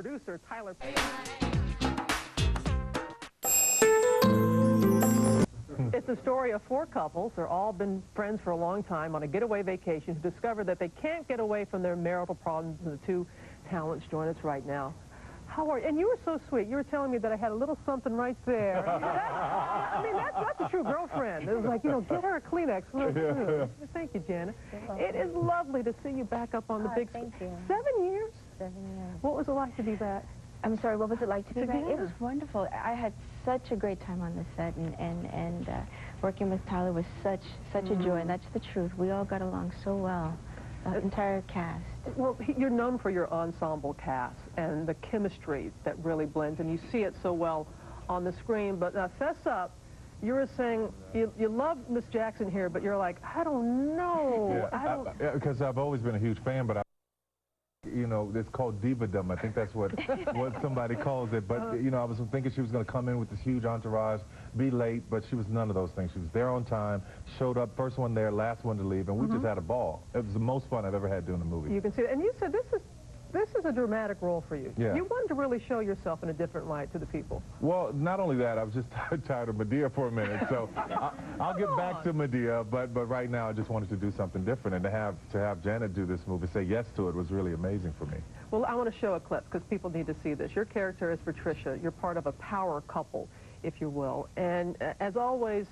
producer, Tyler. It's a story of 4 couples. They've all been friends for a long time on a getaway vacation who discover that they can't get away from their marital problems, and the 2 talents join us right now. How are you? And you were so sweet. You were telling me that I had a little something right there. I mean, that's a true girlfriend. It was like, you know, get her a Kleenex real soon. Thank you, Janet. It is lovely to see you back up on the big screen. Thank you. 7 years? 7 years. What was it like to be back? I'm sorry, what was it like to be back? Yeah. It was wonderful. I had such a great time on the set, and working with Tyler was such a joy, and that's the truth. We all got along so well, the entire cast. Well, you're known for your ensemble cast and the chemistry that really blends, and you see it so well on the screen. But fess up, you were saying you love Miss Jackson here, but you're like, I don't know. Yeah, because I've always been a huge fan, but you know, it's called divadom. I think that's what somebody calls it. But you know, I was thinking she was going to come in with this huge entourage, be late, but she was none of those things. She was there on time, showed up, first one there, last one to leave, and we just had a ball. It was the most fun I've ever had doing the movie. You can see it. And you said this is a dramatic role for you. Yeah. You wanted to really show yourself in a different light to the people. Well, not only that, I was just tired of Medea for a minute, so I'll get back to Medea, but right now I just wanted to do something different, and to have Janet do this movie, say yes to it, was really amazing for me. Well, I want to show a clip because people need to see this. Your character is Patricia. You're part of a power couple, if you will, and as always,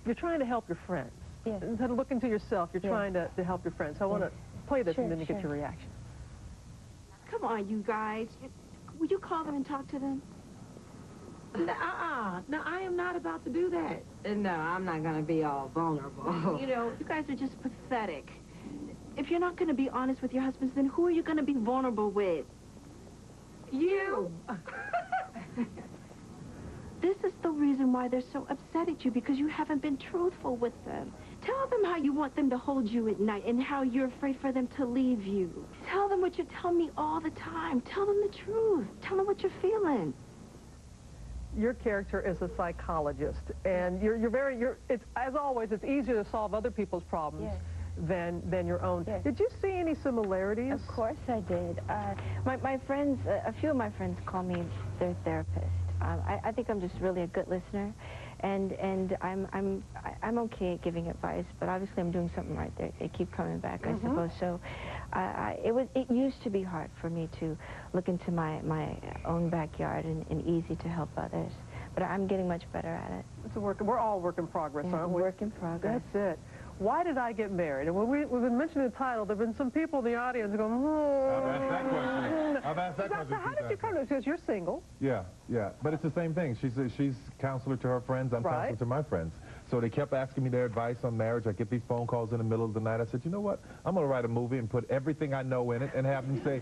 you're trying to help your friends. Yes. Instead of looking to yourself, you're trying to help your friends. So I want to play this and then you get your reaction. Come on, you guys. Will you call them and talk to them? No, I am not about to do that. No, I'm not going to be all vulnerable. You know, you guys are just pathetic. If you're not going to be honest with your husbands, then who are you going to be vulnerable with? You! This is the reason why they're so upset at you, because you haven't been truthful with them. Tell them how you want them to hold you at night and how you're afraid for them to leave you. Tell them what you tell me all the time. Tell them the truth. Tell them what you're feeling. Your character is a psychologist, and it's, as always, it's easier to solve other people's problems than your own. Yes. Did you see any similarities? Of course I did. My friends, a few of my friends call me their therapist. I think I'm just really a good listener, and I'm okay at giving advice, but obviously I'm doing something right there. They keep coming back, I suppose. So it used to be hard for me to look into my own backyard and easy to help others, but I'm getting much better at it. It's a work. We're all work in progress, aren't we? Work in progress. That's it. Why did I get married? And when we've been mentioning the title, there have been some people in the audience going, I've asked that question. I've asked that question. How did you come to it? Because you're single. Yeah. But it's the same thing. She's counselor to her friends. I'm counselor to my friends. So they kept asking me their advice on marriage. I get these phone calls in the middle of the night. I said, you know what? I'm going to write a movie and put everything I know in it and have them say,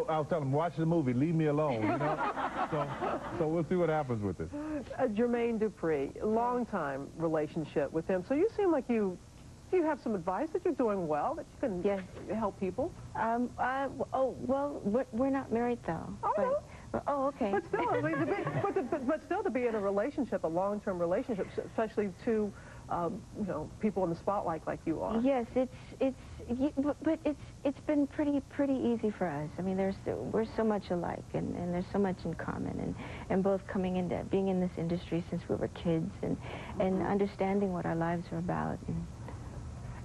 I'll tell them, watch the movie, leave me alone, you know? So we'll see what happens with this. Jermaine Dupree, long-time relationship with him. So you seem like you have some advice that you're doing well, that you can help people? Well, we're not married, though. Oh, Oh, okay. But still, I mean, but still to be in a relationship, a long-term relationship, especially to, you know, people in the spotlight like you are. Yes, but it's been pretty easy for us. I mean, we're so much alike, and there's so much in common, and both coming into being in this industry since we were kids, and understanding what our lives are about.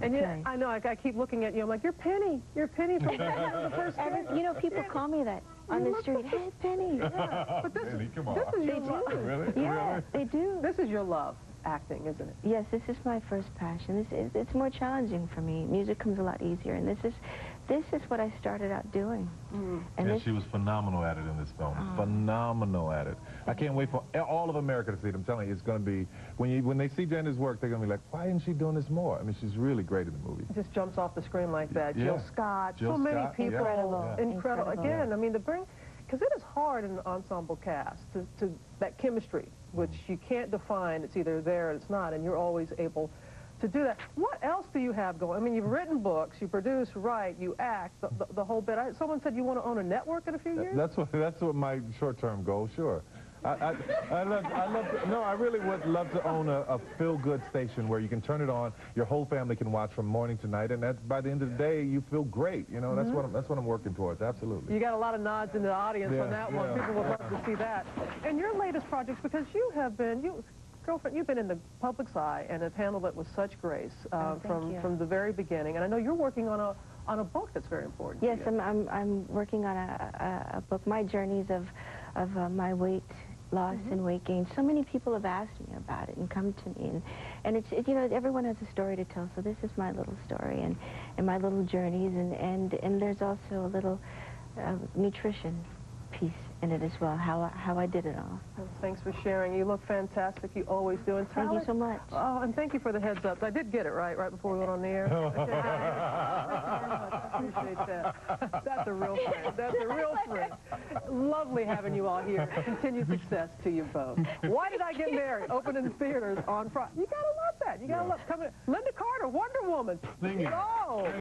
And nice. I know, I keep looking at you, I'm like, you're Penny from the first day. You know, people call me that on the street. Hey, Penny. Yeah. But Penny, come on. This is your love. Really? Yeah, Really? they do. This is your love, acting, isn't it? Yes, this is my first passion. It's more challenging for me. Music comes a lot easier, and this is what I started out doing. And she was phenomenal at it in this film. Phenomenal at it. I can't wait for all of America to see it. I'm telling you, it's going to be, when they see Janet's work, they're going to be like, why isn't she doing this more? I mean, she's really great in the movie. It just jumps off the screen like that. Yeah. Jill Scott, so many people. Incredible. Incredible. Again, I mean, to bring, because it is hard in an ensemble cast to that chemistry, which you can't define. It's either there or it's not, and you're always able to do that. What else do you have going? I mean, you've written books, you produce, write, you act, the whole bit. Someone said you want to own a network in a few years? That's what my short-term goal, sure. I really would love to own a feel-good station where you can turn it on, your whole family can watch from morning to night, and that's, by the end of the day, you feel great. You know, that's what I'm working towards. Absolutely. You got a lot of nods in the audience on that one. People would love to see that. And your latest projects, because you have been, girlfriend, you've been in the public's eye and have handled it with such grace from the very beginning. And I know you're working on a book that's very important. Yes, I'm working on a book, my journeys of my weight loss and weight gain. So many people have asked me about it and come to me, and it's you know, everyone has a story to tell. So this is my little story and my little journeys, and there's also a little nutrition piece in it as well, how I did it all. Well, thanks for sharing. You look fantastic. You always do. And thank you so much. Oh, and thank you for the heads up. I did get it right before we went on the air. I appreciate that. That's a real friend. That's a real friend. Lovely having you all here. Continued success to you both. Why Did I Get Married? Opening in theaters on Friday. You gotta love that. You gotta love coming. Linda Carter, Wonder Woman. Singing. Oh.